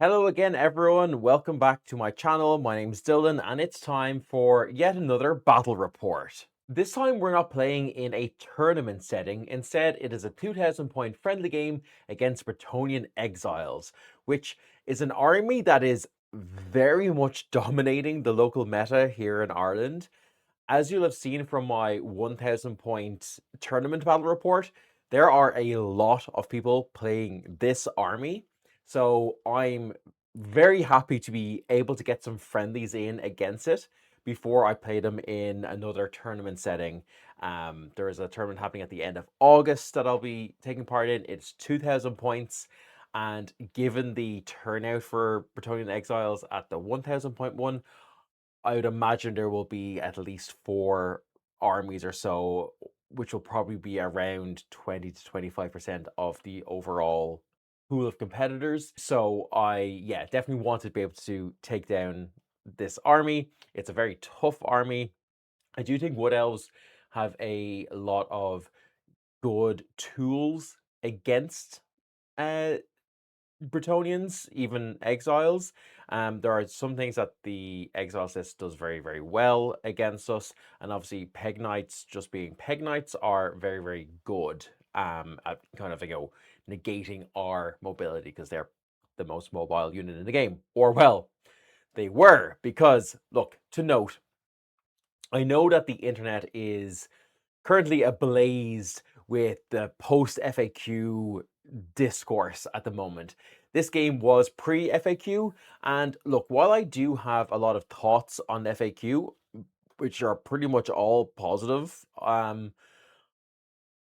Hello again, everyone. Welcome back to my channel. My name's Dylan, and it's time for yet another battle report. This time, we're not playing in a tournament setting. Instead, it is a 2,000 point friendly game against Brettonian Exiles, which is an army that is very much dominating the local meta here in Ireland. As you'll have seen from my 1,000 point tournament battle report, there are a lot of people playing this army. So I'm very happy to be able to get some friendlies in against it before I play them in another tournament setting. There is a tournament happening at the end of August that I'll be taking part in. It's 2,000 points. And given the turnout for Brettonian Exiles at the 1,000 point one, I would imagine there will be at least four armies or so, which will probably be around 20 to 25% of the overall pool of competitors. So yeah, definitely want to be able to take down this army. It's a very tough army. I do think Wood Elves have a lot of good tools against uh, Brettonians, even exiles. There are some things that the exiles list does very, very well against us, and obviously peg knights, just being peg knights, are very, very good at kind of negating our mobility because they're the most mobile unit in the game. Or well, they were, because look, to note, I know that the internet is currently ablaze with the post FAQ discourse at the moment. This game was pre FAQ, and look, while I do have a lot of thoughts on FAQ, which are pretty much all positive,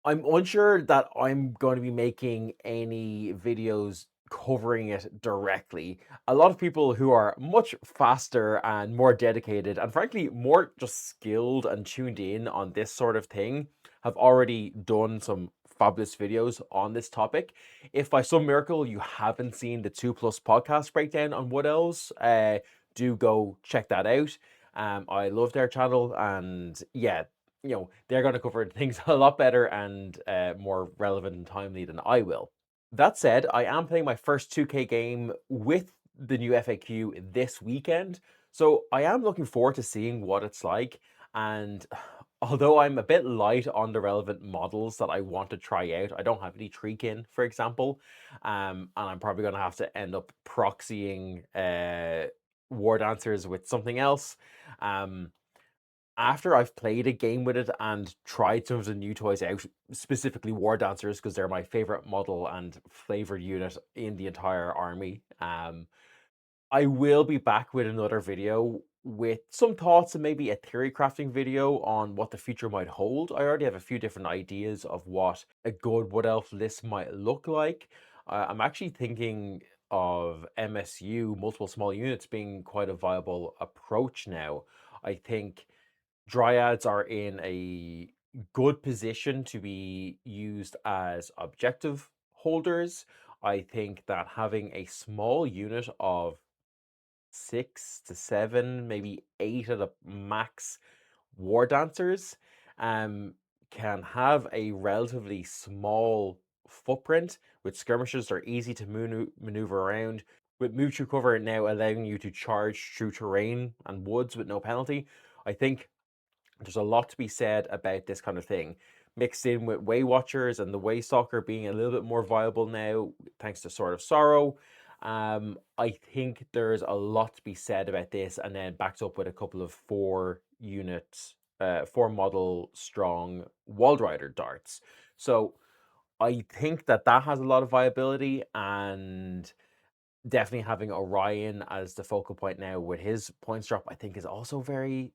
I'm unsure that I'm going to be making any videos covering it directly. A lot of people who are much faster and more dedicated, and frankly, more just skilled and tuned in on this sort of thing, have already done some fabulous videos on this topic. If by some miracle you haven't seen the 2 Plus podcast breakdown on Wood Elves, do go check that out. I love their channel, and yeah, they're going to cover things a lot better and more relevant and timely than I will. That said, I am playing my first 2K game with the new FAQ this weekend, so I am looking forward to seeing what it's like. And although I'm a bit light on the relevant models that I want to try out, I don't have any Treekin, for example, and I'm probably going to have to end up proxying War Dancers with something else. After I've played a game with it and tried some of the new toys out, specifically War Dancers, because they're my favorite model and flavored unit in the entire army, I will be back with another video with some thoughts and maybe a theory crafting video on what the future might hold. I already have a few different ideas of what a good Wood Elf list might look like. I'm actually thinking of MSU, multiple small units, being quite a viable approach now. I think Dryads are in a good position to be used as objective holders. I think that having a small unit of 6 to 7, maybe 8 at a max war dancers um, can have a relatively small footprint. With skirmishers, they're easy to maneuver around. With move through cover now allowing you to charge through terrain and woods with no penalty, I think there's a lot to be said about this kind of thing. Mixed in with Way Watchers and the Way Stalker being a little bit more viable now, thanks to Sword of Sorrow. I think there's a lot to be said about this, and then backed up with a couple of 4 units, 4 model strong Wall Rider darts. So I think that that has a lot of viability, and definitely having Orion as the focal point now with his points drop, I think is also very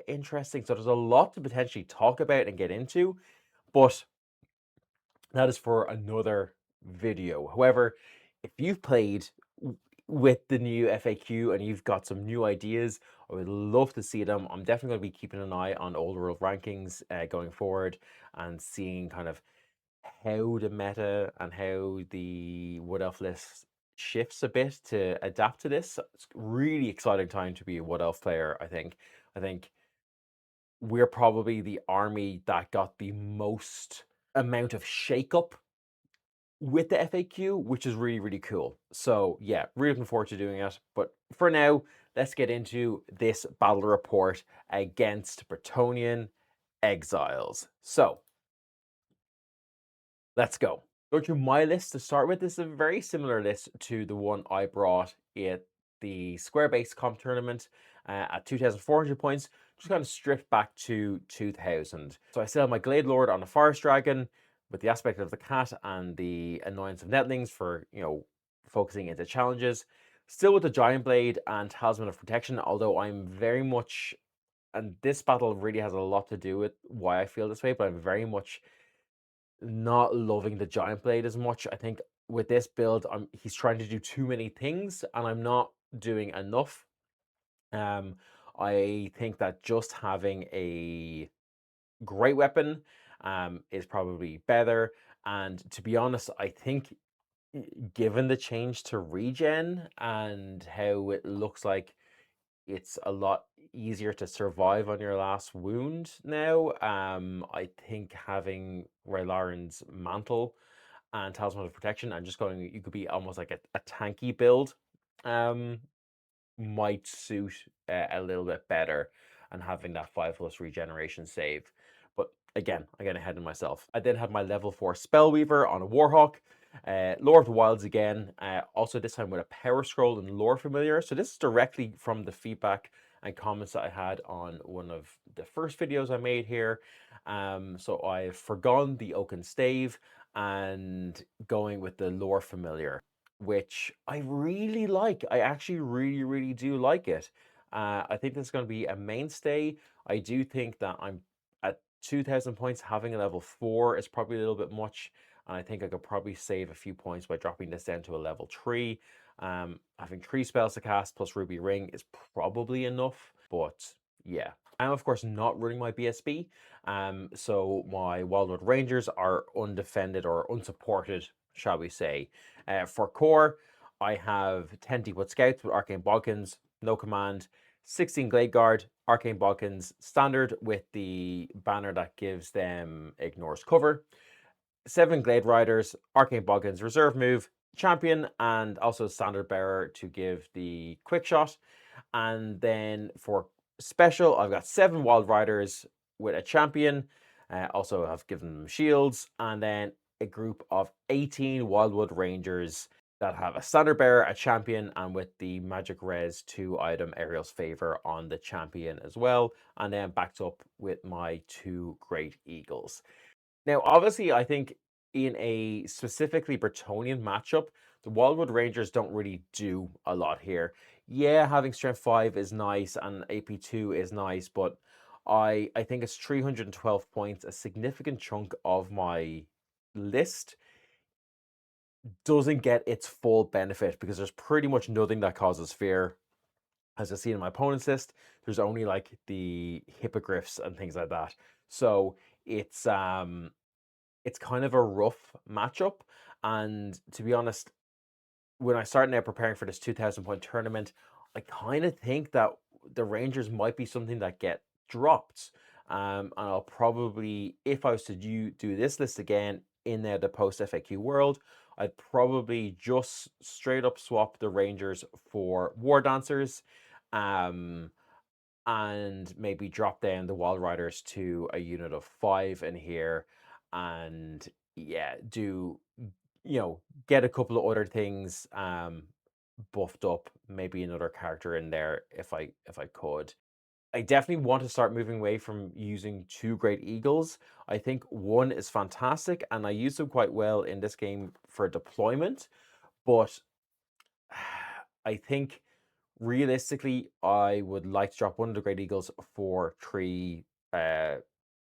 interesting. So there's a lot to potentially talk about and get into, but that is for another video. However, if you've played with the new FAQ and you've got some new ideas, I would love to see them. I'm definitely going to be keeping an eye on Old World rankings going forward and seeing kind of how the meta and how the Wood Elf list shifts a bit to adapt to this. It's a really exciting time to be a Wood Elf player, I think. I think we're probably the army that got the most amount of shakeup with the FAQ, which is really, really cool. So yeah, really looking forward to doing it. But for now, let's get into this battle report against Brettonian Exiles. So let's go. Go through my list to start with. This is a very similar list to the one I brought at the Square Base Comp tournament at 2,400 points, just kind of stripped back to 2,000. So I still have my Glade Lord on a Forest Dragon with the aspect of the cat and the annoyance of Netlings for, focusing into challenges. Still with the Giant Blade and Talisman of Protection, although I'm very much, and this battle really has a lot to do with why I feel this way, but I'm very much not loving the Giant Blade as much. I think with this build, he's trying to do too many things, and I'm not doing enough. Um, I think that just having a great weapon is probably better. And to be honest, I think given the change to regen and how it looks like it's a lot easier to survive on your last wound now. I think having Raylaren's mantle and Talisman of Protection and just going, you could be almost like a tanky build, um, might suit a little bit better, and having that 5+ regeneration save. But again, I get ahead of myself. I then have my level 4 Spellweaver on a Warhawk. Lore of the Wilds again, also this time with a Power Scroll and Lore Familiar. So this is directly from the feedback and comments that I had on one of the first videos I made here. So I've forgone the Oaken Stave and going with the Lore Familiar, which I really like. I actually really, really do like it. I think this is going to be a mainstay. I do think that I'm at 2,000 points. Having a level 4 is probably a little bit much. And I think I could probably save a few points by dropping this down to a level 3. Having 3 spells to cast plus Ruby Ring is probably enough. But yeah, I'm of course not running my BSB. So my Wildwood Rangers are undefended or unsupported, shall we say. For core, I have 10 Deepwood Scouts with Arcane Balkans, no command, 16 Glade Guard, Arcane Balkans standard with the banner that gives them ignores cover, 7 Glade Riders, Arcane Balkans reserve move, champion, and also standard bearer to give the quick shot. And then for special, I've got 7 Wild Riders with a champion. Also, I've given them shields, and then a group of 18 Wildwood Rangers that have a standard bearer, a champion, and with the magic res 2 item Ariel's Favor on the champion as well. And then backed up with my 2 Great Eagles. Now, obviously, I think in a specifically Brettonian matchup, the Wildwood Rangers don't really do a lot here. Yeah, having Strength 5 is nice and AP 2 is nice, but I think it's 312 points, a significant chunk of my list doesn't get its full benefit because there's pretty much nothing that causes fear. As I see in my opponent's list, there's only like the hippogriffs and things like that. So it's kind of a rough matchup. And to be honest, when I started now preparing for this 2,000 point tournament, I kind of think that the Rangers might be something that get dropped. And I'll probably, if I was to do this list again in the post FAQ world, I'd probably just straight up swap the Rangers for War Dancers. And maybe drop down the Wild Riders to a unit of 5 in here, and yeah, get a couple of other things buffed up, maybe another character in there if I could. I definitely want to start moving away from using 2 Great Eagles. I think 1 is fantastic, and I use them quite well in this game for deployment, but I think realistically, I would like to drop one of the Great Eagles for 3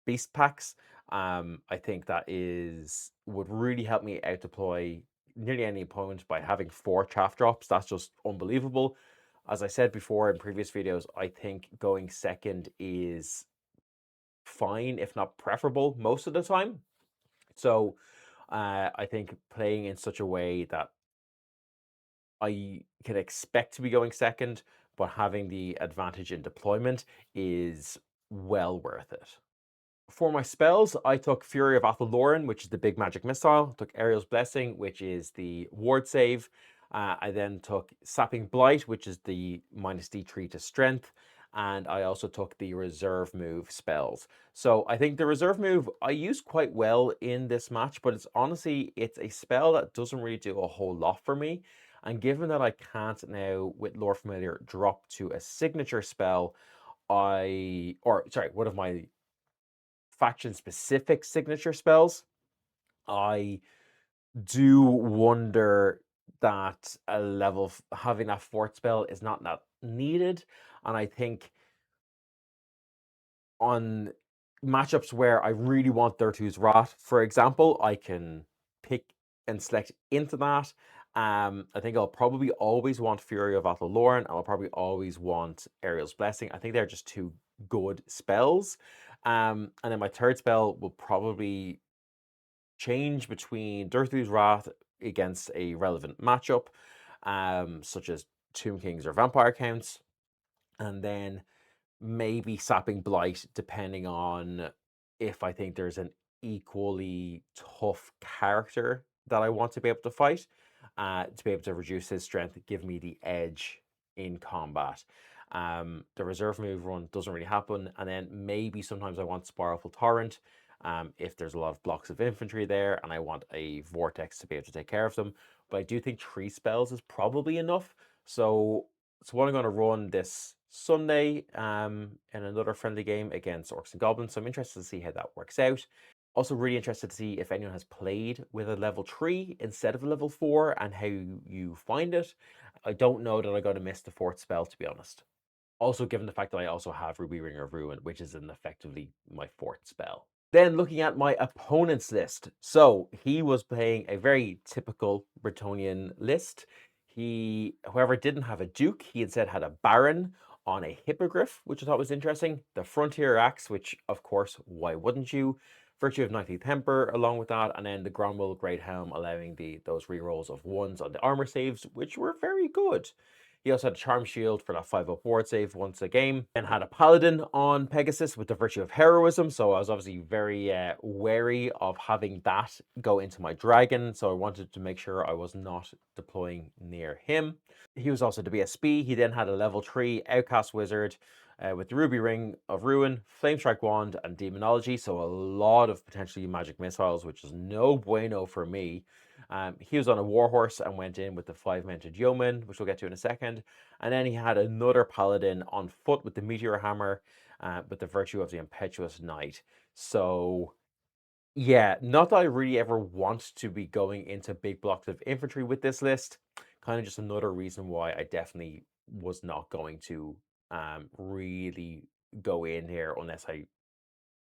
beast packs. I think that would really help me out deploy nearly any opponent by having 4 chaff drops. That's just unbelievable. As I said before in previous videos, I think going second is fine, if not preferable, most of the time. So I think playing in such a way that I can expect to be going second, but having the advantage in deployment is well worth it. For my spells, I took Fury of Athaloran, which is the big magic missile. I took Ariel's Blessing, which is the ward save. I then took Sapping Blight, which is the minus D3 to strength. And I also took the reserve move spells. So I think the reserve move I used quite well in this match, but it's a spell that doesn't really do a whole lot for me. And given that I can't now, with Lore Familiar, drop to a signature spell, one of my faction specific signature spells, I do wonder that having that fort spell is not that needed. And I think on matchups where I really want Dirtu's Wrath, for example, I can pick and select into that. I think I'll probably always want Fury of Athaloran. I'll probably always want Ariel's Blessing. I think they're just two good spells. And then my third spell will probably change between Dirthu's Wrath against a relevant matchup, such as Tomb Kings or Vampire Counts, and then maybe Sapping Blight, depending on if I think there's an equally tough character that I want to be able to fight, to be able to reduce his strength, give me the edge in combat. The reserve move run doesn't really happen, and then maybe sometimes I want Spiralful Torrent, if there's a lot of blocks of infantry there, and I want a Vortex to be able to take care of them. But I do think 3 spells is probably enough. So what I'm going to run this Sunday in another friendly game against Orcs and Goblins. So I'm interested to see how that works out. Also really interested to see if anyone has played with a level 3 instead of a level 4 and how you find it. I don't know that I'm going to miss the 4th spell, to be honest. Also, given the fact that I also have Ruby Ring of Ruin, which is effectively my 4th spell. Then looking at my opponent's list. So he was playing a very typical Brettonian list. However, didn't have a Duke. He instead had a Baron on a Hippogriff, which I thought was interesting. The Frontier Axe, which of course, why wouldn't you? Virtue of Knightly Temper along with that, and then the Gromwell Great Helm allowing those rerolls of 1s on the armor saves, which were very good. He also had a Charm Shield for that 5-up ward save once a game, and had a Paladin on Pegasus with the Virtue of Heroism, so I was obviously very wary of having that go into my Dragon, so I wanted to make sure I was not deploying near him. He was also the BSB. He then had a level 3 Outcast Wizard with the Ruby Ring of Ruin, Flame Strike Wand, and Demonology, so a lot of potentially magic missiles, which is no bueno for me. He was on a Warhorse and went in with the 5-mented Yeoman, which we'll get to in a second. And then he had another Paladin on foot with the Meteor Hammer, with the Virtue of the Impetuous Knight. So yeah, not that I really ever want to be going into big blocks of infantry with this list. Kind of just another reason why I definitely was not going to really go in here unless I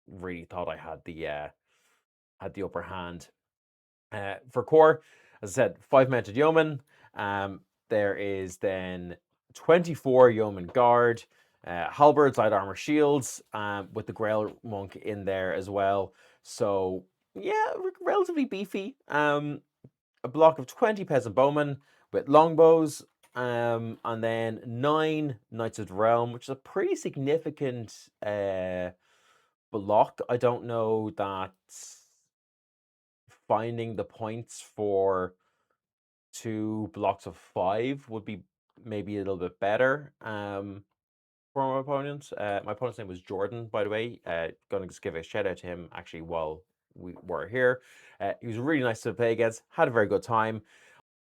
really thought I had the upper hand. For core, as I said, 5-mented Yeoman. There is then 24 Yeoman Guard, Halberds, Light Armor Shields, with the Grail Monk in there as well. So yeah, relatively beefy. A block of 20 Peasant Bowmen with longbows, and then 9 Knights of the Realm, which is a pretty significant block. I don't know that finding the points for 2 blocks of 5 would be maybe a little bit better for my opponent. My opponent's name was Jordan, by the way. Gonna just give a shout out to him actually while we were here. He was really nice to play against, had a very good time.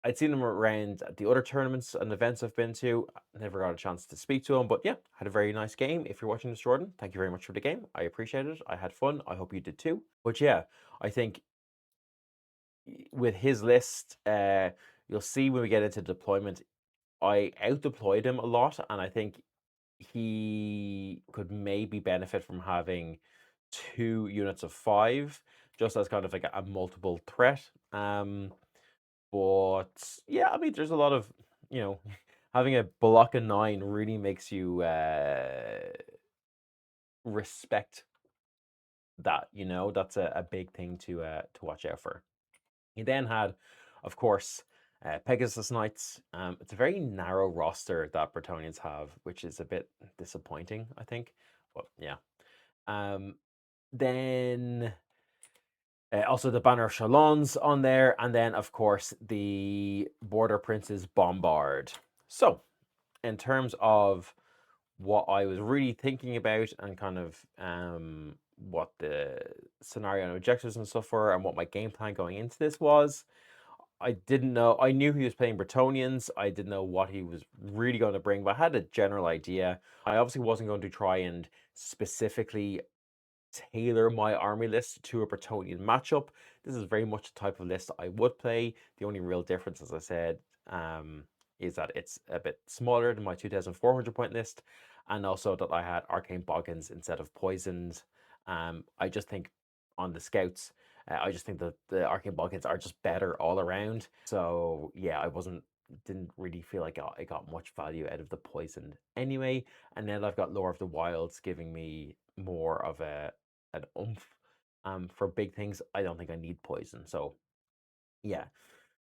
I'd seen him around at the other tournaments and events I've been to. Never got a chance to speak to him, but yeah, had a very nice game. If you're watching this, Jordan, thank you very much for the game. I appreciate it. I had fun. I hope you did too. But yeah, I think with his list, you'll see when we get into deployment, I out-deployed him a lot, and I think he could maybe benefit from having 2 units of 5, just as kind of like a multiple threat. But yeah, I mean, there's a lot of, having a block of 9 really makes you respect that, that's a big thing to watch out for. He then had, of course, Pegasus Knights. It's a very narrow roster that Brettonians have, which is a bit disappointing, I think. But yeah. Then also the Banner of Chalons on there, and then of course the Border Prince's Bombard. So, in terms of what I was really thinking about and kind of what the scenario and objectives and stuff were, and what my game plan going into this was, I didn't know. I knew he was playing Brettonians. I didn't know what he was really going to bring, but I had a general idea. I obviously wasn't going to try and specifically tailor my army list to a Brettonian matchup. This is very much the type of list I would play. The only real difference, as I said, is that it's a bit smaller than my 2,400 point list, and also that I had Arcane Boggins instead of Poisoned. I just think on the scouts, I just think that the Arcane Boggins are just better all around. So yeah, didn't really feel like I got much value out of the Poisoned anyway. And then I've got Lore of the Wilds giving me more of an oomph for big things. I don't think I need poison. So yeah.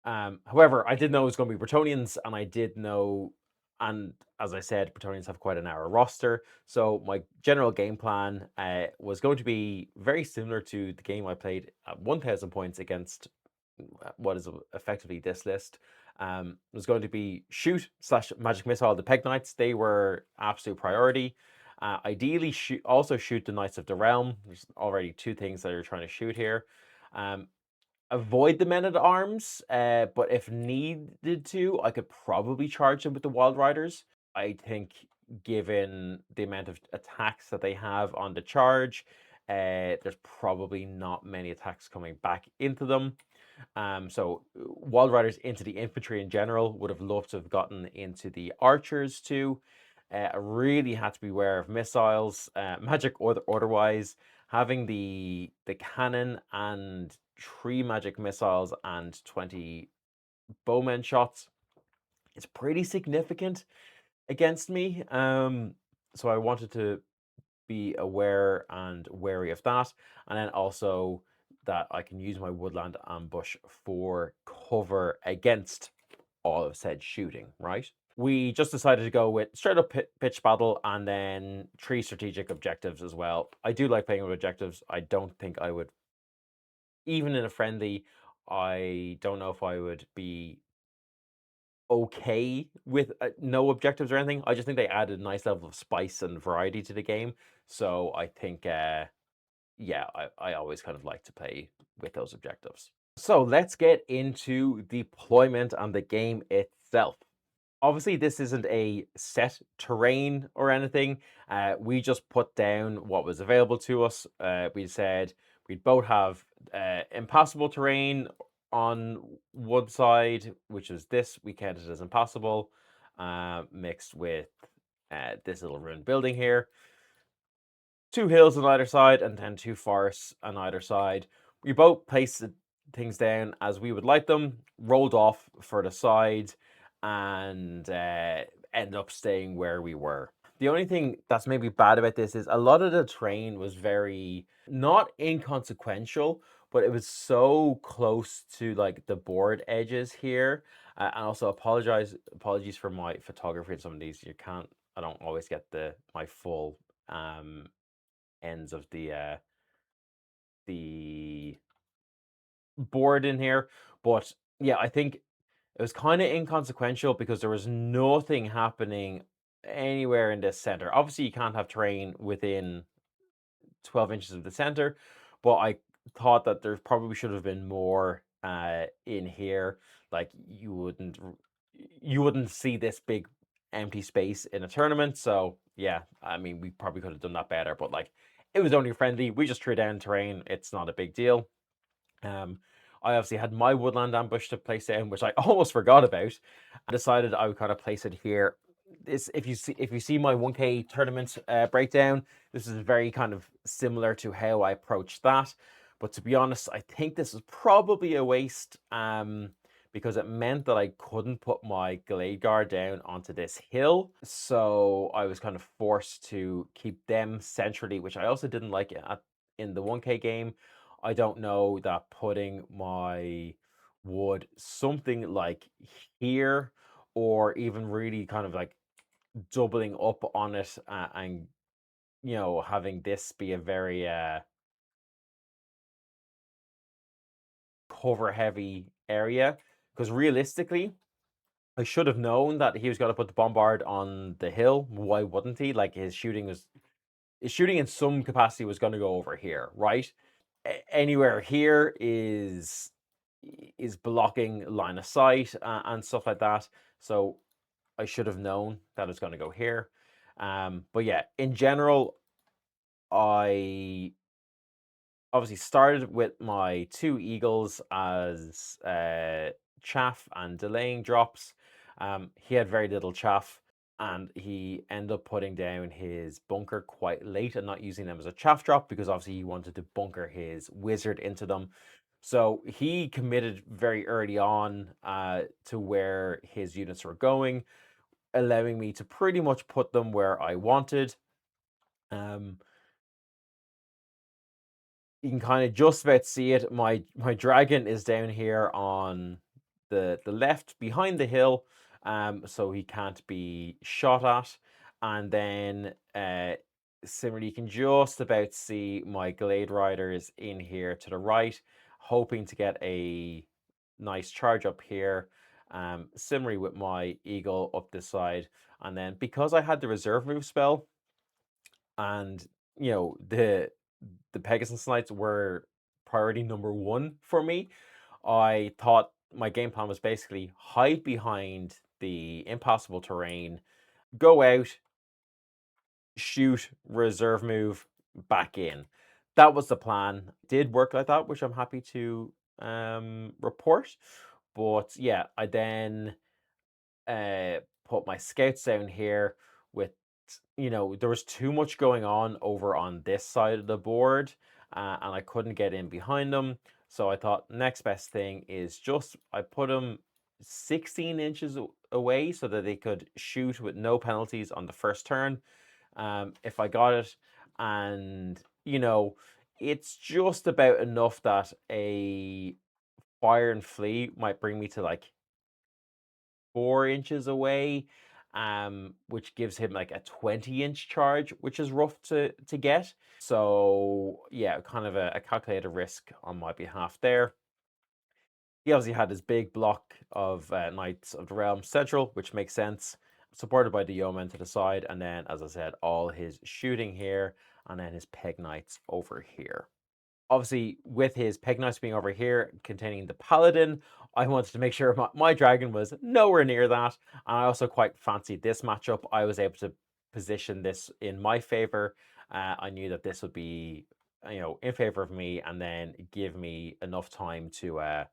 However, I did know it was going to be Brettonians, and I did know, and as I said, Brettonians have quite a narrow roster. So my general game plan was going to be very similar to the game I played at 1,000 points against what is effectively this list. It was going to be shoot slash magic missile the Peg Knights. They were absolute priority. Ideally, also shoot the Knights of the Realm. There's already two things that you're trying to shoot here. Avoid the men at arms, but if needed to, I could probably charge them with the Wild Riders. I think, given the amount of attacks that they have on the charge, there's probably not many attacks coming back into them. So Wild Riders into the infantry in general. Would have loved to have gotten into the archers too. I really had to be aware of missiles, magic or otherwise. Having the cannon and 3 magic missiles and 20 bowmen shots is pretty significant against me. So I wanted to be aware and wary of that. And then also that I can use my woodland ambush for cover against all of said shooting, right? We just decided to go with straight up pitch battle and then 3 strategic objectives as well. I do like playing with objectives. I don't think I would, even in a friendly, I don't know if I would be okay with no objectives or anything. I just think they added a nice level of spice and variety to the game. So I think yeah, I always kind of like to play with those objectives. So let's get into deployment and the game itself. Obviously, this isn't a set terrain or anything. We just put down what was available to us. We said we'd both have impassable terrain on one side, which is this. We counted as impassable, mixed with this little ruined building here. 2 hills on either side, and then 2 forests on either side. We both placed things down as we would like them, rolled off for the side, and ended up staying where we were. The only thing that's maybe bad about this is a lot of the terrain was very not inconsequential, but it was so close to like the board edges here. And also apologies for my photography in some of these. I don't always get my full ends of the board in here. But yeah, I think it was kind of inconsequential because there was nothing happening anywhere in this center. Obviously, you can't have terrain within 12 inches of the center, but I thought that there probably should have been more in here. Like you wouldn't see this big empty space in a tournament. So yeah, I mean, we probably could have done that better, but like it was only friendly. We just threw down terrain. It's not a big deal. Um, I obviously had my woodland ambush to place down, which I almost forgot about. I decided I would kind of place it here. This, if you see my 1K tournament breakdown, this is very kind of similar to how I approached that. But to be honest, I think this is probably a waste because it meant that I couldn't put my Glade Guard down onto this hill. So I was kind of forced to keep them centrally, which I also didn't like in the 1K game. I don't know that putting my wood something like here, or even really kind of like doubling up on it and having this be a very cover heavy area, because realistically, I should have known that he was going to put the bombard on the hill. Why wouldn't he? Like his shooting in some capacity was going to go over here, right? Anywhere here is blocking line of sight and stuff like that. So I should have known that it's going to go here. But yeah, in general, I obviously started with my 2 eagles as chaff and delaying drops. He had very little chaff, and he ended up putting down his bunker quite late and not using them as a chaff drop, because obviously he wanted to bunker his wizard into them. So he committed very early on to where his units were going, allowing me to pretty much put them where I wanted. You can kind of just about see it. My dragon is down here on the left behind the hill, so he can't be shot at. And then similarly, you can just about see my glade riders in here to the right, hoping to get a nice charge up here. Similarly with my eagle up this side, and then because I had the reserve move spell, and the Pegasus Knights were priority number 1 for me. I thought my game plan was basically hide behind the impassable terrain, go out, shoot, reserve move, back in. That was the plan. Did work like that, which I'm happy to report. But yeah, I then put my scouts down here with, there was too much going on over on this side of the board, and I couldn't get in behind them. So I thought next best thing is I put them 16 inches away so that they could shoot with no penalties on the first turn, if I got it. And, it's just about enough that a fire and flee might bring me to like 4 inches away, which gives him like a 20-inch charge, which is rough to get. So yeah, kind of a calculated risk on my behalf there. He obviously had his big block of Knights of the Realm Central, which makes sense, supported by the Yeomen to the side, and then, as I said, all his shooting here, and then his Peg Knights over here. Obviously, with his Peg Knights being over here, containing the Paladin, I wanted to make sure my dragon was nowhere near that. And I also quite fancied this matchup. I was able to position this in my favor. I knew that this would be, in favor of me, and then give me enough time to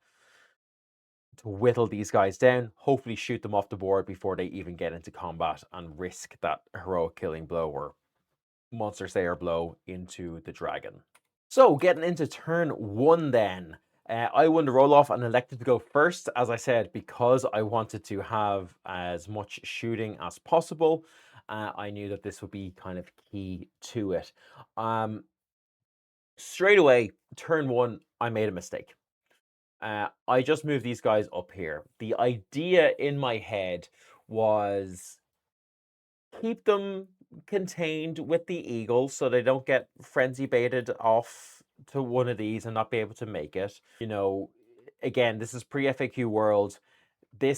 whittle these guys down, hopefully shoot them off the board before they even get into combat, and risk that heroic killing blow or monster slayer blow into the dragon. So getting into turn 1 then, I won the roll off and elected to go first, as I said, because I wanted to have as much shooting as possible. I knew that this would be kind of key to it. Straight away, turn 1, I made a mistake. I just moved these guys up here. The idea in my head was keep them contained with the eagles so they don't get frenzy baited off to one of these and not be able to make it. Again, this is pre-FAQ world. They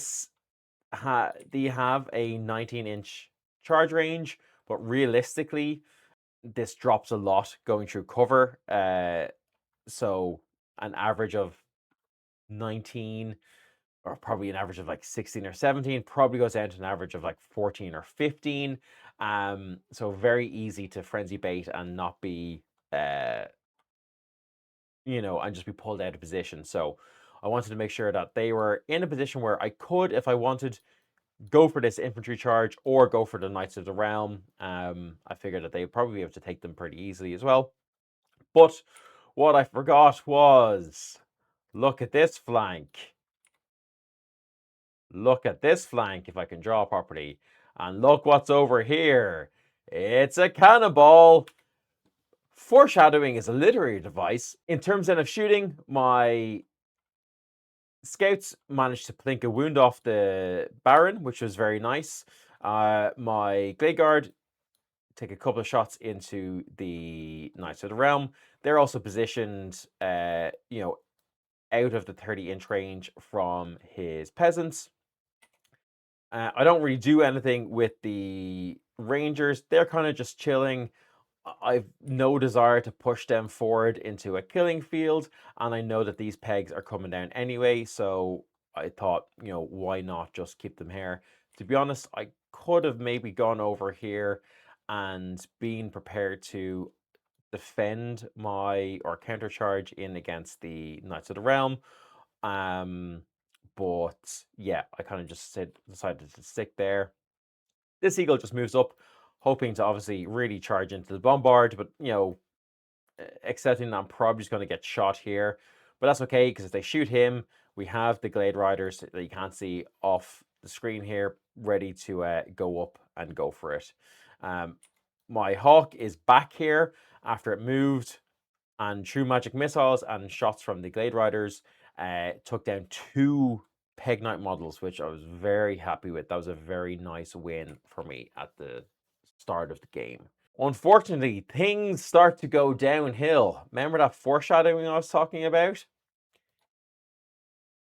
have a 19-inch charge range, but realistically, this drops a lot going through cover. So an average of 19, or probably an average of like 16 or 17, probably goes down to an average of like 14 or 15. So very easy to frenzy bait and not be, and just be pulled out of position. So I wanted to make sure that they were in a position where I could, if I wanted, go for this infantry charge or go for the Knights of the Realm. I figured that they'd probably be able to take them pretty easily as well. But what I forgot was, look at this flank. Look at this flank, if I can draw properly. And look what's over here. It's a cannonball. Foreshadowing is a literary device. In terms then of shooting, my scouts managed to plink a wound off the Baron, which was very nice. My Glade Guard take a couple of shots into the Knights of the Realm. They're also positioned, out of the 30-inch range from his peasants. I don't really do anything with the Rangers. They're kind of just chilling. I've no desire to push them forward into a killing field, and I know that these pegs are coming down anyway, so I thought, why not just keep them here? To be honest, I could have maybe gone over here and been prepared to defend or countercharge in against the Knights of the Realm. But yeah, I kind of just decided to stick there. This eagle just moves up, hoping to obviously really charge into the bombard, but accepting that I'm probably just going to get shot here. But that's okay, because if they shoot him, we have the Glade Riders that you can't see off the screen here, ready to go up and go for it. My Hawk is back here after it moved, and true magic missiles and shots from the Glade Riders took down 2 Peg Knight models, which I was very happy with. That was a very nice win for me at the start of the game. Unfortunately, things start to go downhill. Remember that foreshadowing I was talking about?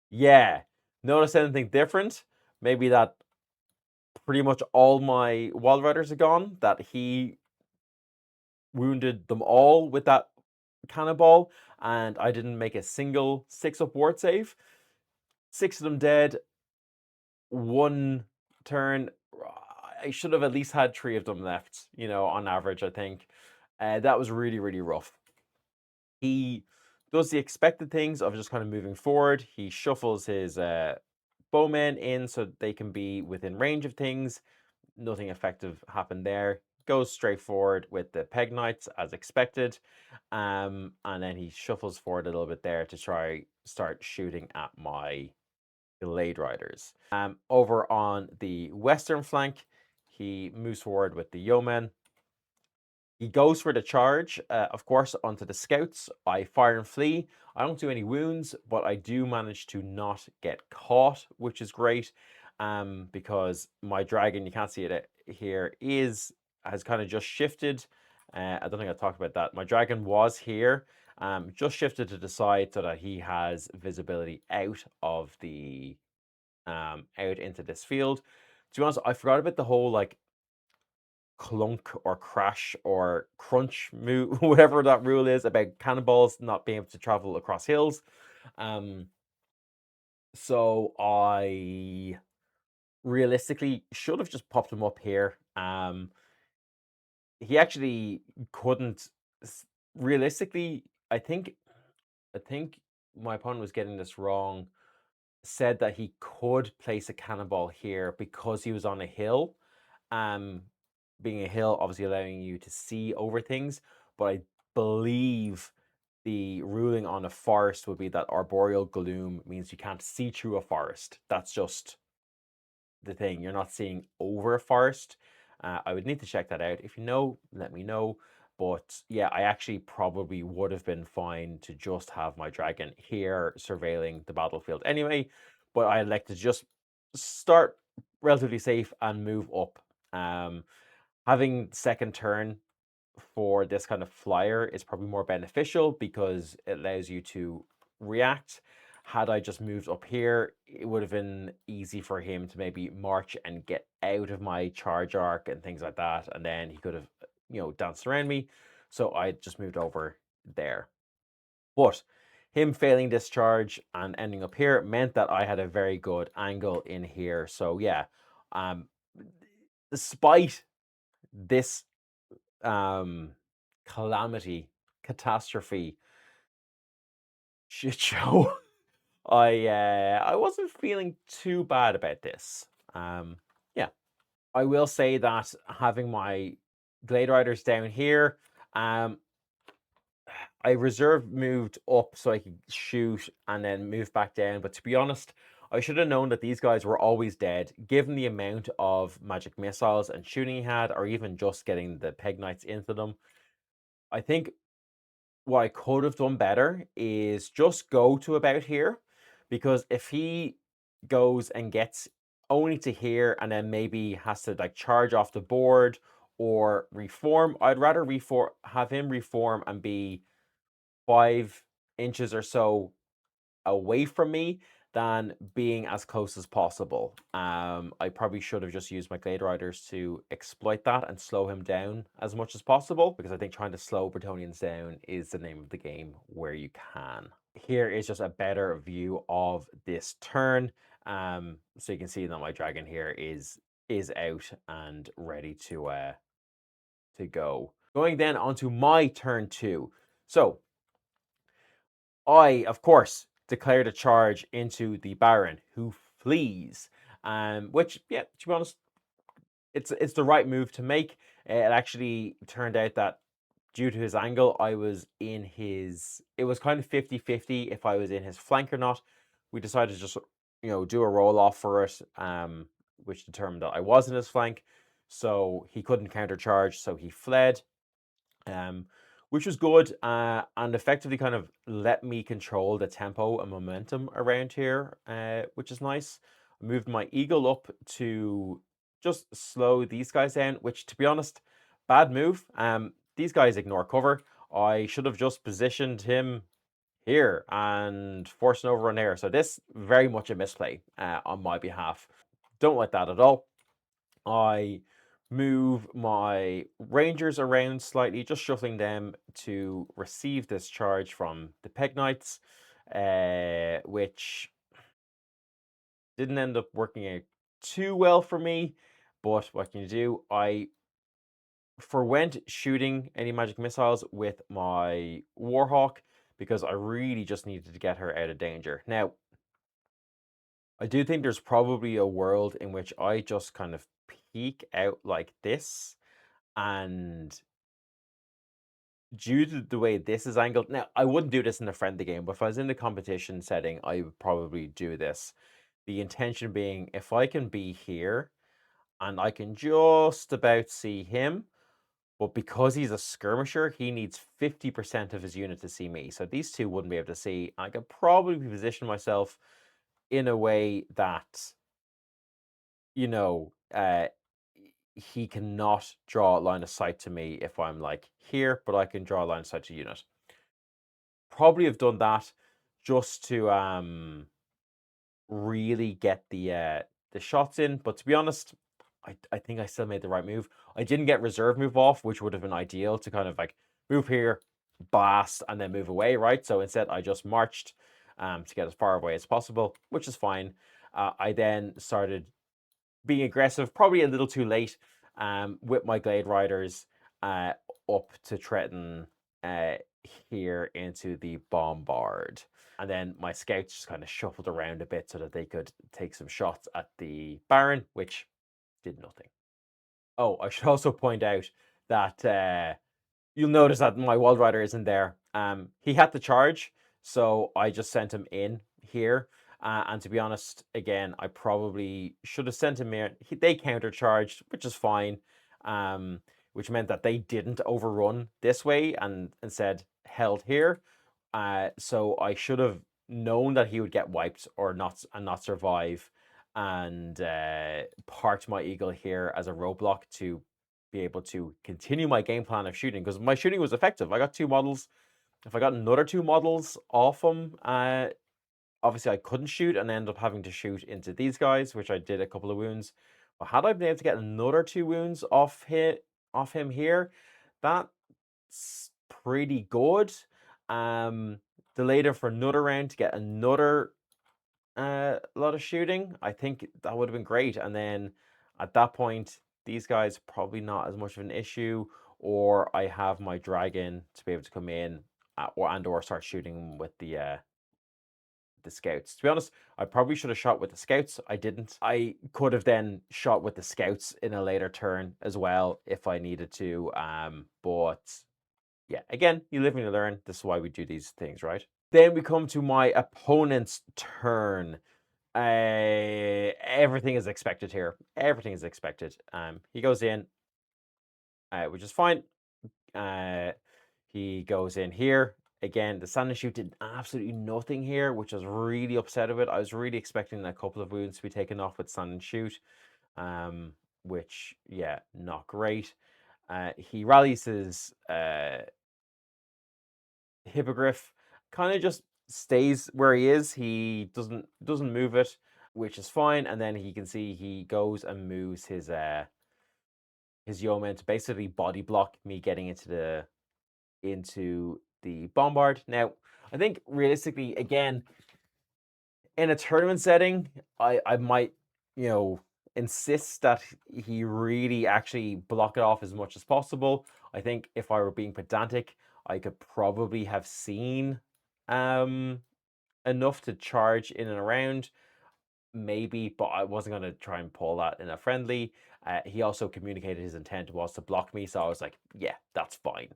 Yeah. Notice anything different? Maybe that pretty much all my Wild Riders are gone, that he wounded them all with that cannonball, and I didn't make a single 6-up ward save. 6 of them dead, 1 turn. I should have at least had 3 of them left, on average, I think. That was really, really rough. He does the expected things of just kind of moving forward. He shuffles his bowmen in so they can be within range of things. Nothing effective happened there. Goes straight forward with the Peg Knights as expected. And then he shuffles forward a little bit there to try start shooting at my Glade Riders. Over on the western flank, he moves forward with the Yeomen. He goes for the charge, of course, onto the scouts. I fire and flee. I don't do any wounds, but I do manage to not get caught, which is great, because my dragon, you can't see it here, has kind of just shifted. I don't think I talked about that. My dragon was here, just shifted to the side so that he has visibility out of the out into this field. To be honest, I forgot about the whole clunk or crash or crunch move, whatever that rule is about cannonballs not being able to travel across hills. So I realistically should have just popped him up here. He actually couldn't. Realistically, I think my opponent was getting this wrong. Said that he could place a cannonball here because he was on a hill. Being a hill, obviously allowing you to see over things, but I believe the ruling on a forest would be that arboreal gloom means you can't see through a forest. That's just the thing. You're not seeing over a forest. I would need to check that out. If you know, let me know. But yeah, I actually probably would have been fine to just have my dragon here surveilling the battlefield anyway. But I'd like to just start relatively safe and move up. Having second turn for this kind of flyer is probably more beneficial because it allows you to react. Had I just moved up here, it would have been easy for him to maybe march and get out of my charge arc and things like that, and then he could have, danced around me. So I just moved over there. But him failing this charge and ending up here meant that I had a very good angle in here. So yeah, despite this calamity, catastrophe, shit show, I wasn't feeling too bad about this. Yeah, I will say that having my Glade Riders down here, I reserve moved up so I could shoot and then move back down. But to be honest, I should have known that these guys were always dead, given the amount of magic missiles and shooting he had, or even just getting the Peg Knights into them. I think what I could have done better is just go to about here, because if he goes and gets only to here and then maybe has to charge off the board or reform, I'd rather have him reform and be 5 inches or so away from me than being as close as possible. I probably should have just used my Glade Riders to exploit that and slow him down as much as possible, because I think trying to slow Brettonians down is the name of the game where you can. Here is just a better view of this turn. So you can see that my dragon here is out and ready to go. Going then onto my turn 2. So I, of course, declared a charge into the Baron, who flees. Which, yeah, to be honest, it's the right move to make. It actually turned out that due to his angle, I was in his. It was kind of 50-50 if I was in his flank or not. We decided to just, do a roll off for it, which determined that I was in his flank. So he couldn't countercharge, so he fled. Um, which was good, and effectively kind of let me control the tempo and momentum around here, which is nice. I moved my eagle up to just slow these guys down, which, to be honest, bad move. These guys ignore cover. I should have just positioned him here and forced an overrun there. So this very much a misplay on my behalf. Don't like that at all. I move my rangers around slightly, just shuffling them to receive this charge from the Peg Knights, which didn't end up working out too well for me. But what can you do? I forwent shooting any magic missiles with my Warhawk because I really just needed to get her out of danger. Now, I do think there's probably a world in which I just kind of peek out like this, and due to the way this is angled, now I wouldn't do this in a friendly game, but if I was in the competition setting, I would probably do this. The intention being, if I can be here and I can just about see him, but because he's a skirmisher, he needs 50% of his unit to see me. So these two wouldn't be able to see. I could probably position myself in a way that, you know, he cannot draw a line of sight to me if I'm like here, but I can draw a line of sight to unit. Probably have done that just to really get the shots in. But to be honest, I think I still made the right move. I didn't get reserve move off, which would have been ideal to kind of like move here, blast, and then move away, right? So instead, I just marched to get as far away as possible, which is fine. I then started being aggressive, probably a little too late, with my Glade Riders up to threaten uh, here into the Bombard. And then my scouts just kind of shuffled around a bit so that they could take some shots at the Baron, which did nothing. Oh, I should also point out that you'll notice that my Wild Rider isn't there. He had to charge, so I just sent him in here. And to be honest, again, I probably should have sent him in. They countercharged, which is fine. Which meant that they didn't overrun this way and instead held here. So I should have known that he would get wiped or not survive, and parked my eagle here as a roadblock to be able to continue my game plan of shooting, because my shooting was effective. I got 2 models. If I got another 2 models off him, obviously I couldn't shoot and end up having to shoot into these guys, which I did a couple of wounds. But had I been able to get another 2 wounds off him here, that's pretty good. Delayed him for another round to get another lot of shooting. I think that would have been great. And then at that point, these guys probably not as much of an issue, or I have my dragon to be able to come in, or start shooting with the scouts. To be honest, I probably should have shot with the scouts. I didn't. I could have then shot with the scouts in a later turn as well if I needed to. But yeah, again, you live and you learn. This is why we do these things, right? Then we come to my opponent's turn. Everything is expected here. Everything is expected. He goes in, which is fine. He goes in here. Again, the Sand and Shoot did absolutely nothing here, which I was really upset about. I was really expecting a couple of wounds to be taken off with Sand and Shoot, which, yeah, not great. He rallies his Hippogriff, kind of just stays where he is. He doesn't move it, which is fine. And then he can see he goes and moves his yeoman to basically body block me getting into the bombard. Now, I think realistically, again, in a tournament setting, I might, you know, insist that he really actually block it off as much as possible. I think if I were being pedantic, I could probably have seen enough to charge in and around, maybe, but I wasn't going to try and pull that in a friendly. He also communicated his intent was to block me, so I was like, yeah, that's fine.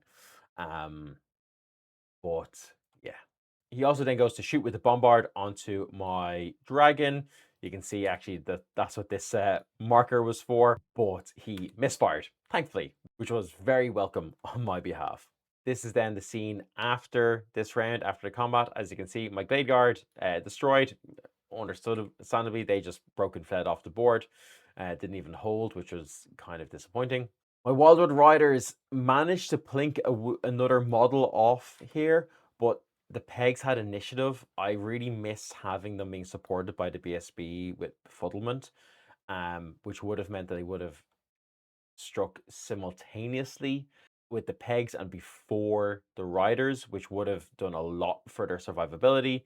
Um, but yeah. He also then goes to shoot with the bombard onto my dragon. You can see actually that that's what this marker was for, but he misfired, thankfully, which was very welcome on my behalf. This is then the scene after this round, after the combat. As you can see, my Glade Guard destroyed. Understandably, they just broke and fled off the board. Didn't even hold, which was kind of disappointing. My Wildwood Riders managed to plink another model off here, but the Pegs had initiative. I really missed having them being supported by the BSB with befuddlement, which would have meant that they would have struck simultaneously with the Pegs and before the Riders, which would have done a lot for their survivability.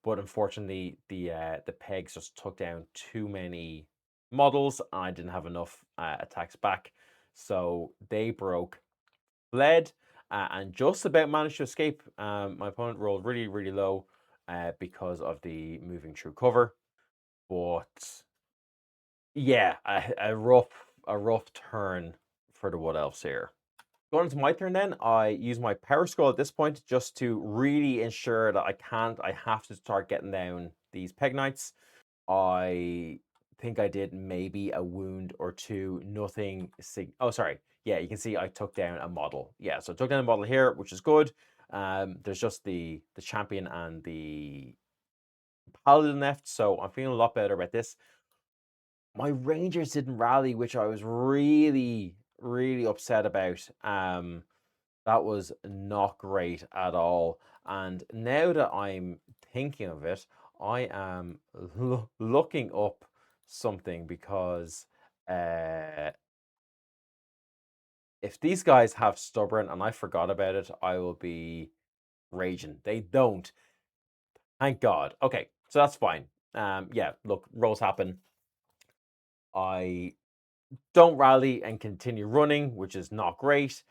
But unfortunately, the Pegs just took down too many models, and I didn't have enough attacks back. So they broke, fled, and just about managed to escape. My opponent rolled really, really low because of the moving through cover. But yeah, a rough turn for the Wood Elves here. Going into my turn then, I use my Power Scroll at this point just to really ensure that I have to start getting down these Peg Knights. I think I did maybe a wound or two, nothing. Oh, sorry. Yeah, you can see I took down a model. Yeah, so I took down a model here, which is good. There's just the champion and the paladin left, so I'm feeling a lot better about this. My Rangers didn't rally, which I was really, really upset about. That was not great at all. And now that I'm thinking of it, I am looking up something because if these guys have stubborn and I forgot about it, I will be raging. They don't. Thank God. Okay, so that's fine. Yeah, look, rolls happen. I don't rally and continue running, which is not great.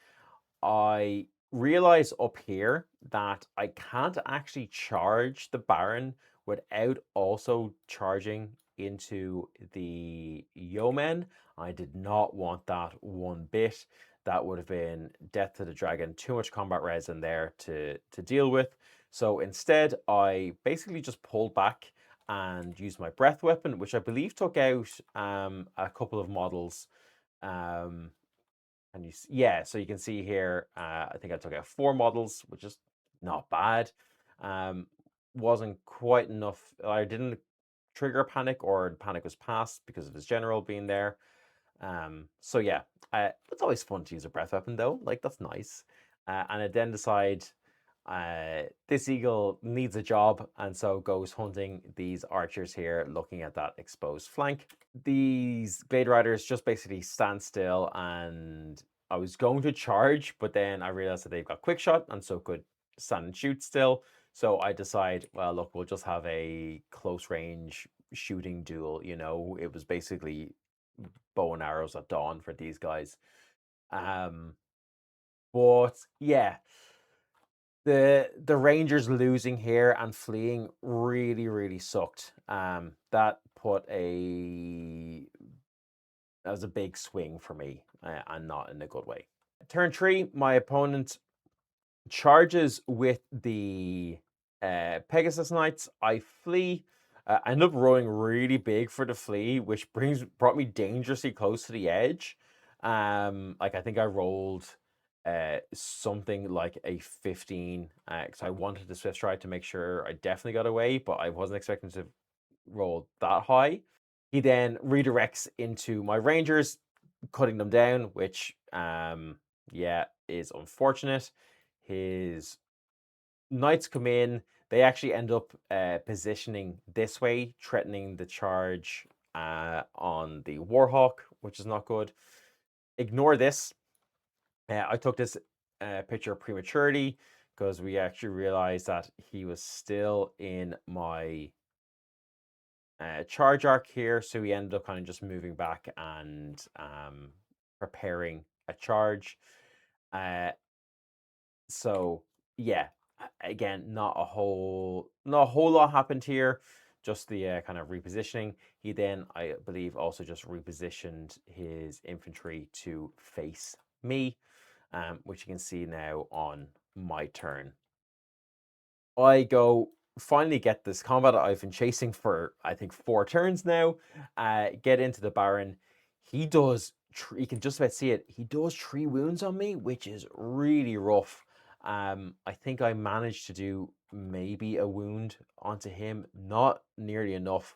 I realize up here that I can't actually charge the Baron without also charging into the Yeomen. I did not want that one bit. That would have been death to the dragon, too much combat res in there to deal with. So instead, I basically just pulled back and used my breath weapon, which I believe took out a couple of models. Um, and yeah, so you can see here, I think I took out 4 models, which is not bad. Wasn't quite enough. I didn't trigger a panic, or the panic was passed because of his general being there. So yeah, it's always fun to use a breath weapon though. Like, that's nice. And I then decide this eagle needs a job, and so goes hunting these archers here, looking at that exposed flank. These Glade Riders just basically stand still, and I was going to charge, but then I realized that they've got quick shot and so could stand and shoot still. So I decide, well, look, we'll just have a close range shooting duel. You know, it was basically bow and arrows at dawn for these guys. But yeah, the Rangers losing here and fleeing really, really sucked. That was a big swing for me, and not in a good way. Turn 3, my opponent charges with the Pegasus Knights. I flee. I end up rolling really big for the flee, which brought me dangerously close to the edge. Like, I think I rolled something like a 15, because I wanted the Swift Stride to make sure I definitely got away, but I wasn't expecting to roll that high. He then redirects into my Rangers, cutting them down, which yeah, is unfortunate. His Knights come in. They actually end up positioning this way, threatening the charge on the Warhawk, which is not good. Ignore this. I took this picture prematurely because we actually realized that he was still in my charge arc here, so we ended up kind of just moving back and preparing a charge. So yeah, again, not a whole lot happened here. Just the kind of repositioning. He then, I believe, also just repositioned his infantry to face me, which you can see now on my turn. I go finally get this combat I've been chasing for I think 4 turns now. Get into the Baron. He does. You can just about see it. He does 3 wounds on me, which is really rough. I think I managed to do maybe a wound onto him, not nearly enough.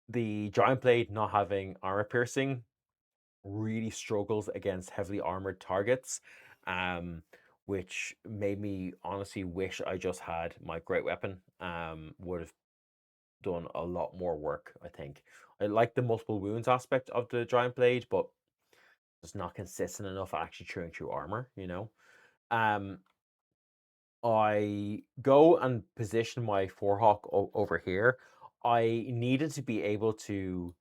The Giant Blade not having armor piercing really struggles against heavily armored targets, which made me honestly wish I just had my great weapon. Would have done a lot more work, I think. I like the multiple wounds aspect of the giant blade, but it's not consistent enough actually chewing through armor, you know. Um, I go and position my Forehawk over here. I needed to be able to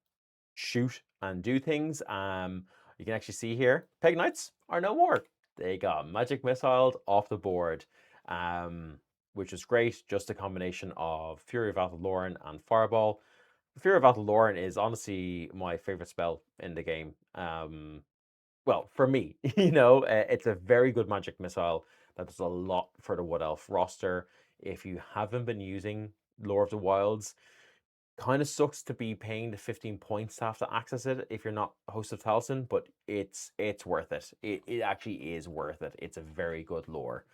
shoot and do things. You can actually see here, Peg Knights are no more. They got magic missiled off the board, which is great. Just a combination of Fury of Athel and Fireball. Fury of Athel is honestly my favorite spell in the game. Well, for me, it's a very good magic missile that does a lot for the Wood Elf roster. If you haven't been using Lore of the Wilds, kind of sucks to be paying the 15 points to have to access it if you're not host of Taliesin, but it's worth it. It actually is worth it. It's a very good lore.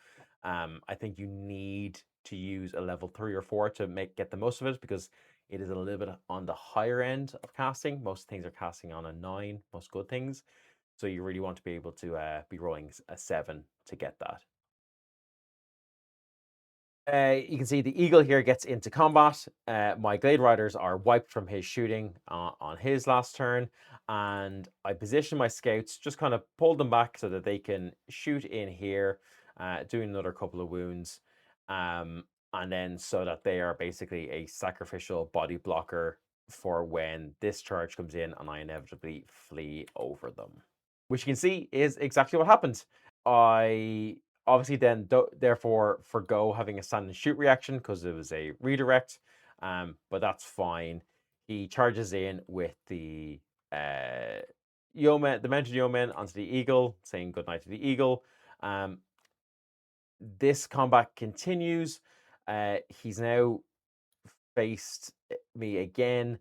I think you need to use a level 3 or 4 to get the most of it because it is a little bit on the higher end of casting. Most things are casting on a 9, most good things. So you really want to be able to be rolling a 7 to get that. You can see the eagle here gets into combat. My Glade Riders are wiped from his shooting on his last turn, and I position my scouts, just kind of pull them back so that they can shoot in here, doing another couple of wounds, and then so that they are basically a sacrificial body blocker for when this charge comes in and I inevitably flee over them. Which you can see is exactly what happened. I obviously then therefore forgo having a stand and shoot reaction because it was a redirect, but that's fine. He charges in with the yeoman, the mounted yeoman onto the eagle, saying goodnight to the eagle. This combat continues. He's now faced me again.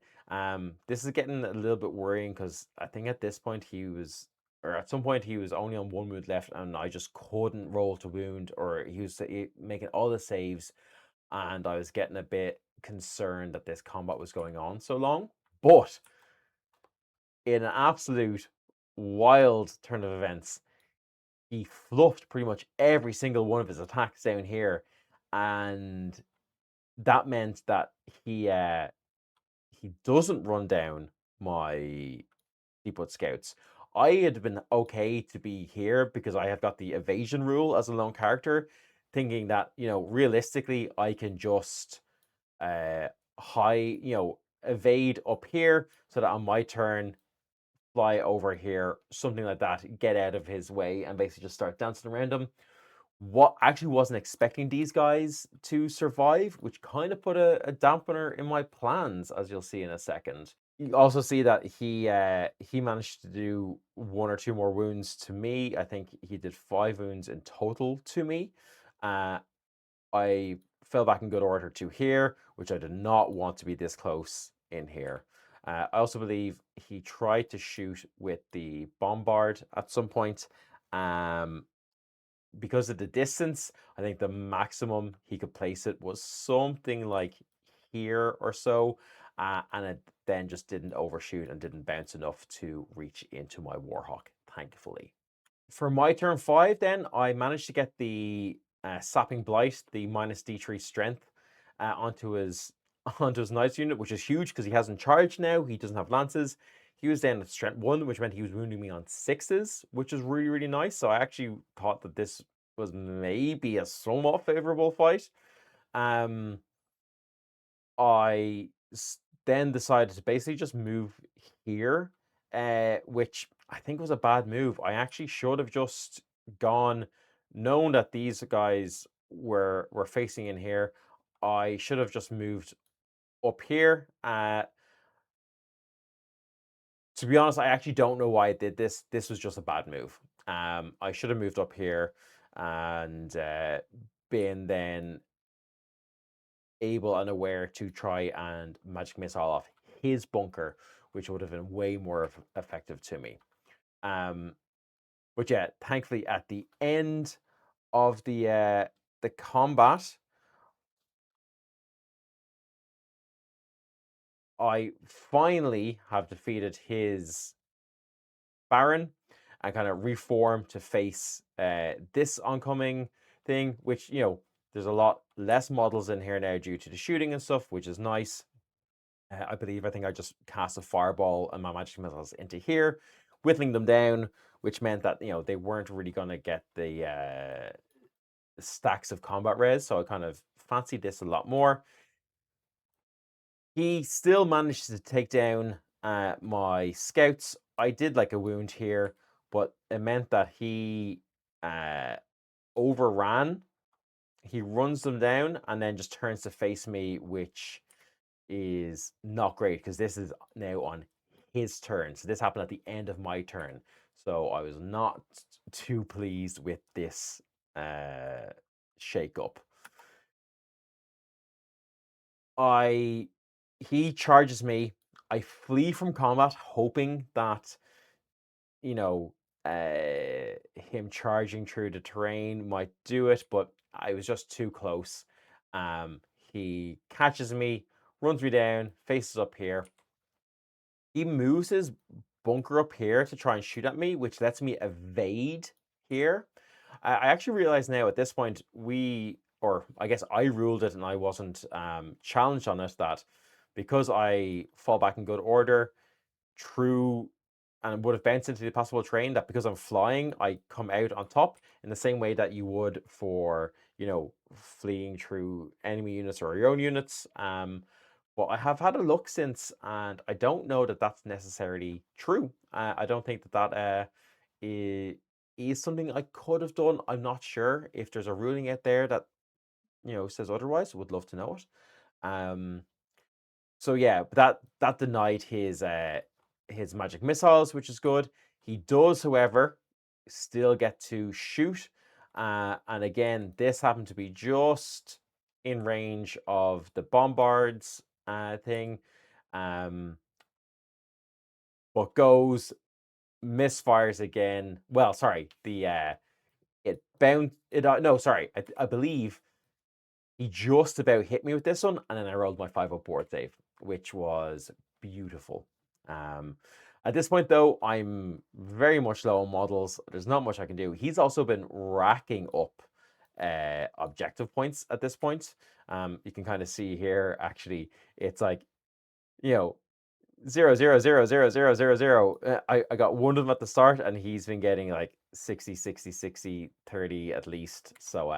This is getting a little bit worrying because I think at this point or at some point he was only on 1 wound left, and I just couldn't roll to wound, or he was making all the saves, and I was getting a bit concerned that this combat was going on so long. But in an absolute wild turn of events, he fluffed pretty much every single one of his attacks down here, and that meant that he doesn't run down my Deepwood Scouts. I had been okay to be here because I have got the evasion rule as a lone character, thinking that, realistically, I can just evade up here so that on my turn, fly over here, something like that, get out of his way, and basically just start dancing around him. What actually wasn't expecting these guys to survive, which kind of put a dampener in my plans, as you'll see in a second. You also see that he managed to do 1 or 2 more wounds to me. I think he did 5 wounds in total to me. I fell back in good order to here, which I did not want to be this close in here. I also believe he tried to shoot with the bombard at some point. Because of the distance, I think the maximum he could place it was something like here or so, and it then just didn't overshoot and didn't bounce enough to reach into my Warhawk, thankfully. For my turn 5, then I managed to get the Sapping Blight, the minus D3 strength, onto his onto his knights unit, which is huge because he hasn't charged now. He doesn't have lances. He was down at strength 1, which meant he was wounding me on 6s, which is really, really nice. So I actually thought that this was maybe a somewhat favorable fight. Um, I then decided to basically just move here, which I think was a bad move. I actually should have just gone, known that these guys were facing in here. I should have just moved up here. To be honest, I actually don't know why I did this. This was just a bad move. I should have moved up here and been then able and aware to try and magic missile off his bunker, which would have been way more effective to me. But yeah, thankfully at the end of the combat, I finally have defeated his Baron and kind of reform to face this oncoming thing, which, there's a lot less models in here now due to the shooting and stuff, which is nice. I think I just cast a fireball and my magic missiles into here, whittling them down, which meant that they weren't really going to get the stacks of combat res. So I kind of fancied this a lot more. He still managed to take down my scouts. I did like a wound here, but it meant that he overran. He runs them down and then just turns to face me, which is not great because this is now on his turn. So this happened at the end of my turn. So I was not too pleased with this shake up. He charges me. I flee from combat, hoping that you know him charging through the terrain might do it, but I was just too close. He catches me, runs me down, faces up here. He moves his bunker up here to try and shoot at me, which lets me evade here. I actually realize now at this point or I guess I ruled it and I wasn't challenged on it, that because I fall back in good order, true, and would have bounced into the possible terrain, that because I'm flying, I come out on top in the same way that you would for, fleeing through enemy units or your own units. But I have had a look since, and I don't know that that's necessarily true. I don't think that is something I could have done. I'm not sure if there's a ruling out there that says otherwise. Would love to know it. So yeah, that denied his magic missiles, which is good. He does, however, still get to shoot. And again, this happened to be just in range of the bombards thing. But goes, misfires again. Well, sorry, it bound it. No, sorry, I believe he just about hit me with this one, and then I rolled my 5 up board save, which was beautiful. At this point, though, I'm very much low on models. There's not much I can do. He's also been racking up objective points at this point. You can kind of see here, actually, it's like, you know, 0, 0, 0, 0, 0, 0, 0, 0. I got one of them at the start, and he's been getting like 60, 60, 60, 30 at least. So,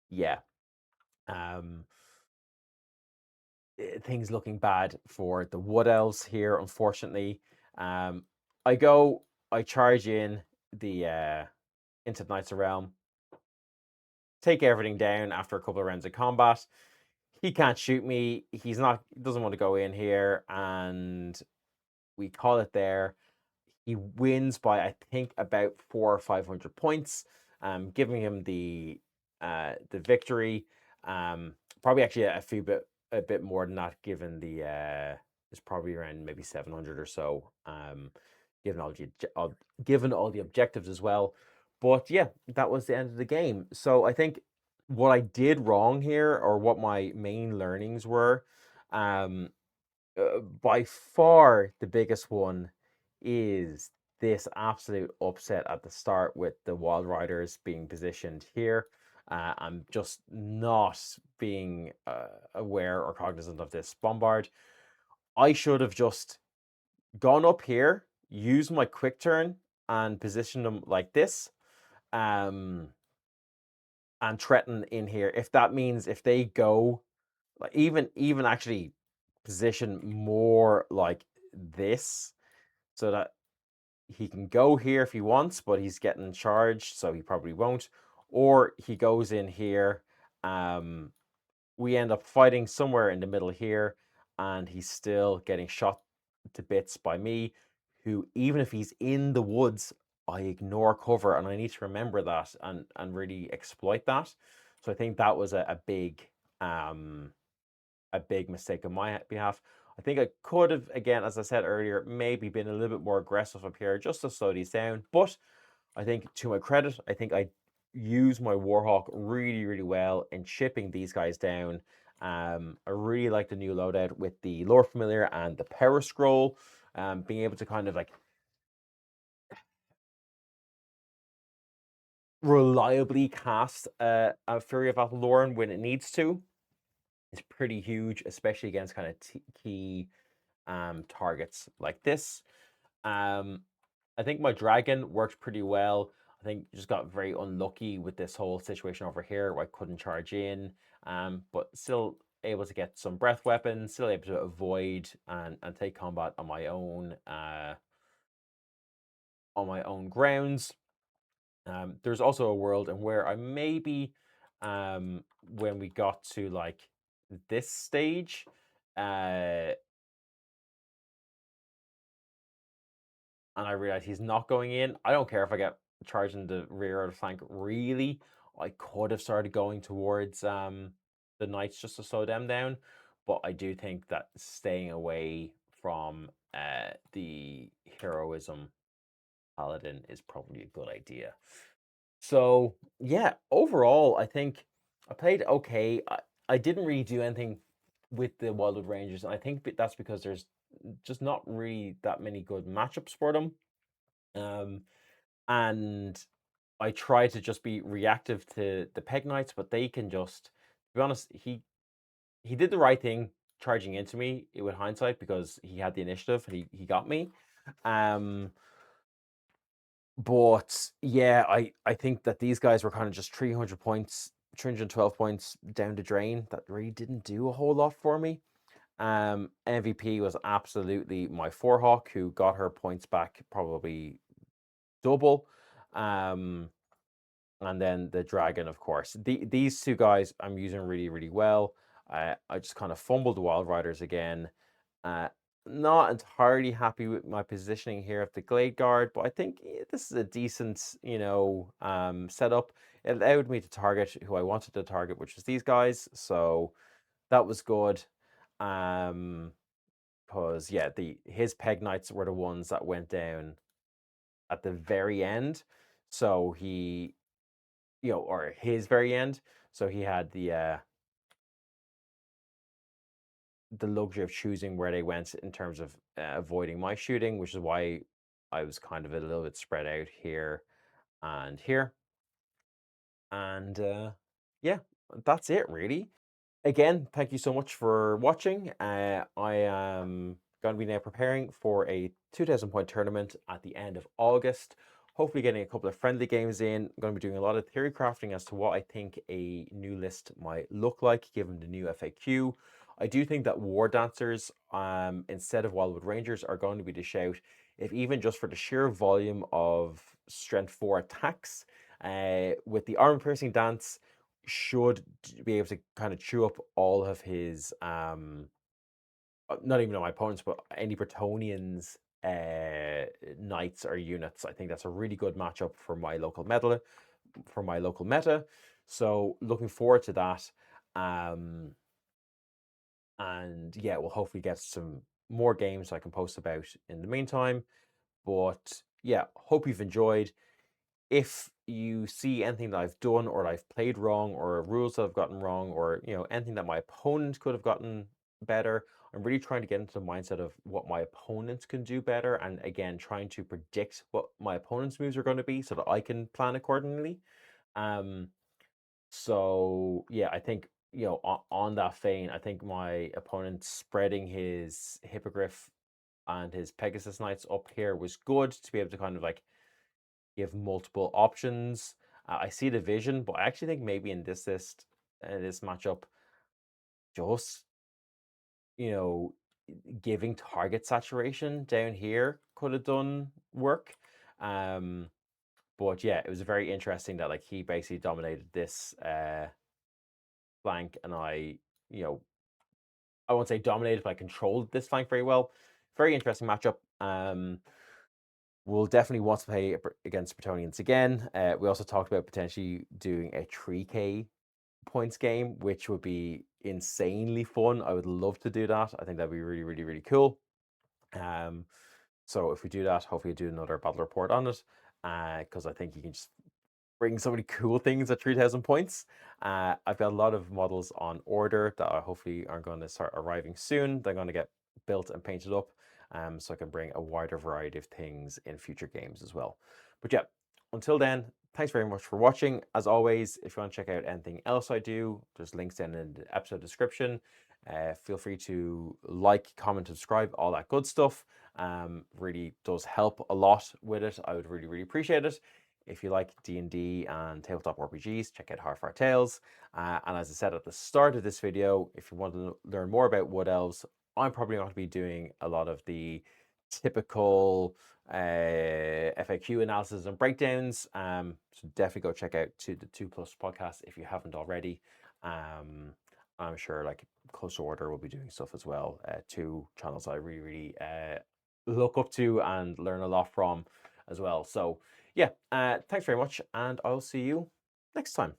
yeah. Um, things looking bad for the Wood Elves here, unfortunately. I charge in the into the Knights of Realm, take everything down after a couple of rounds of combat. He can't shoot me. Doesn't want to go in here, and we call it there. He wins by, I think, about 400 or 500 points, giving him the victory. Probably actually a bit more than that, given it's probably around maybe 700 or so, given given all the objectives as well. But yeah, that was the end of the game. So I think what I did wrong here, or what my main learnings were, um, by far the biggest one is this absolute upset at the start with the Wild Riders being positioned here. I'm just not being aware or cognizant of this bombard. I should have just gone up here, used my quick turn, and positioned them like this, and threaten in here. If that means if they go, like even actually position more like this, so that he can go here if he wants, but he's getting charged, so he probably won't. Or he goes in here. We end up fighting somewhere in the middle here, and he's still getting shot to bits by me, who, even if he's in the woods, I ignore cover, and I need to remember that and really exploit that. So I think that was a big mistake on my behalf. I think I could have, again, as I said earlier, maybe been a little bit more aggressive up here just to slow these down. But I think, to my credit, I think I used my Warhawk really, really well in chipping these guys down. I really like the new loadout with the Lore Familiar and the Power Scroll, being able to kind of like reliably cast a Fury of Athlorn when it needs to. It's pretty huge, especially against kind of key targets like this. I think my dragon worked pretty well. I think just got very unlucky with this whole situation over here where I couldn't charge in, but still able to get some breath weapons, still able to avoid and take combat on my own grounds. There's also a world and where I maybe when we got to like this stage, and I realize he's not going in. I don't care if I get charged in the rear or the flank. Really, I could have started going towards the knights just to slow them down, but I do think that staying away from the heroism paladin is probably a good idea. So yeah, overall, I think I played okay. I didn't really do anything with the Wildwood Rangers, and I think that's because there's just not really that many good matchups for them. Um, and I try to just be reactive to the Peg Knights, but they can just, to be honest, he did the right thing charging into me with hindsight because he had the initiative and he got me. Um, but yeah, I think that these guys were kind of just 300 points, 312 points down the drain. That really didn't do a whole lot for me. MVP was absolutely my Forehawk, who got her points back probably double. Um, and then the dragon, of course. These two guys I'm using really, really well. I just kind of fumbled the Wild Riders again. Uh, not entirely happy with my positioning here at the Glade Guard, but I think this is a decent, setup. It allowed me to target who I wanted to target, which was these guys. So that was good. Because yeah, his Peg Knights were the ones that went down at the very end. So or his very end. So he had the luxury of choosing where they went in terms of avoiding my shooting, which is why I was kind of a little bit spread out here and here. And yeah, that's it really. Again, thank you so much for watching. I am going to be now preparing for a 2,000 point tournament at the end of August. Hopefully getting a couple of friendly games in. I'm going to be doing a lot of theory crafting as to what I think a new list might look like given the new FAQ. I do think that War Dancers, instead of Wildwood Rangers, are going to be the shout, if even just for the sheer volume of Strength 4 attacks. With the Armor Piercing Dance, should be able to kind of chew up all of his not even on my opponents, but any Brettonians knights or units. I think that's a really good matchup for my local meta. So looking forward to that. And yeah, we'll hopefully get some more games I can post about in the meantime. But yeah, hope you've enjoyed. If you see anything that I've done or I've played wrong or rules that I've gotten wrong or anything that my opponent could have gotten better, I'm really trying to get into the mindset of what my opponents can do better, and again trying to predict what my opponent's moves are going to be so that I can plan accordingly. Um, So yeah, I think, on that vein, I think my opponent spreading his Hippogriff and his Pegasus Knights up here was good to be able to kind of like give multiple options. I see the vision, but I actually think maybe in this list, this matchup, just you know, giving target saturation down here could have done work. But yeah, it was very interesting that like he basically dominated this flank, and you know, I won't say dominated, but I controlled this flank very well. Very interesting matchup. We'll definitely want to play against Brettonians again. We also talked about potentially doing a 3K points game, which would be insanely fun. I would love to do that. I think that'd be really, really, really cool. So if we do that, hopefully do another battle report on it, because I think you can just bring so many cool things at 3,000 points. I've got a lot of models on order that I hopefully are going to start arriving soon. They're going to get built and painted up, so I can bring a wider variety of things in future games as well. But yeah, until then, thanks very much for watching. As always, if you want to check out anything else I do, there's links down in the episode description. Feel free to like, comment, subscribe, all that good stuff. Really does help a lot with it. I would really, really appreciate it. If you like D&D and tabletop RPGs, check out Heartfire Tales. And as I said at the start of this video, if you want to learn more about Wood Elves, I'm probably going to be doing a lot of the typical FAQ analysis and breakdowns. So definitely go check out the 2 Plus podcast if you haven't already. I'm sure like Close to Order will be doing stuff as well. 2 channels I really, really look up to and learn a lot from as well. So yeah, thanks very much, and I'll see you next time.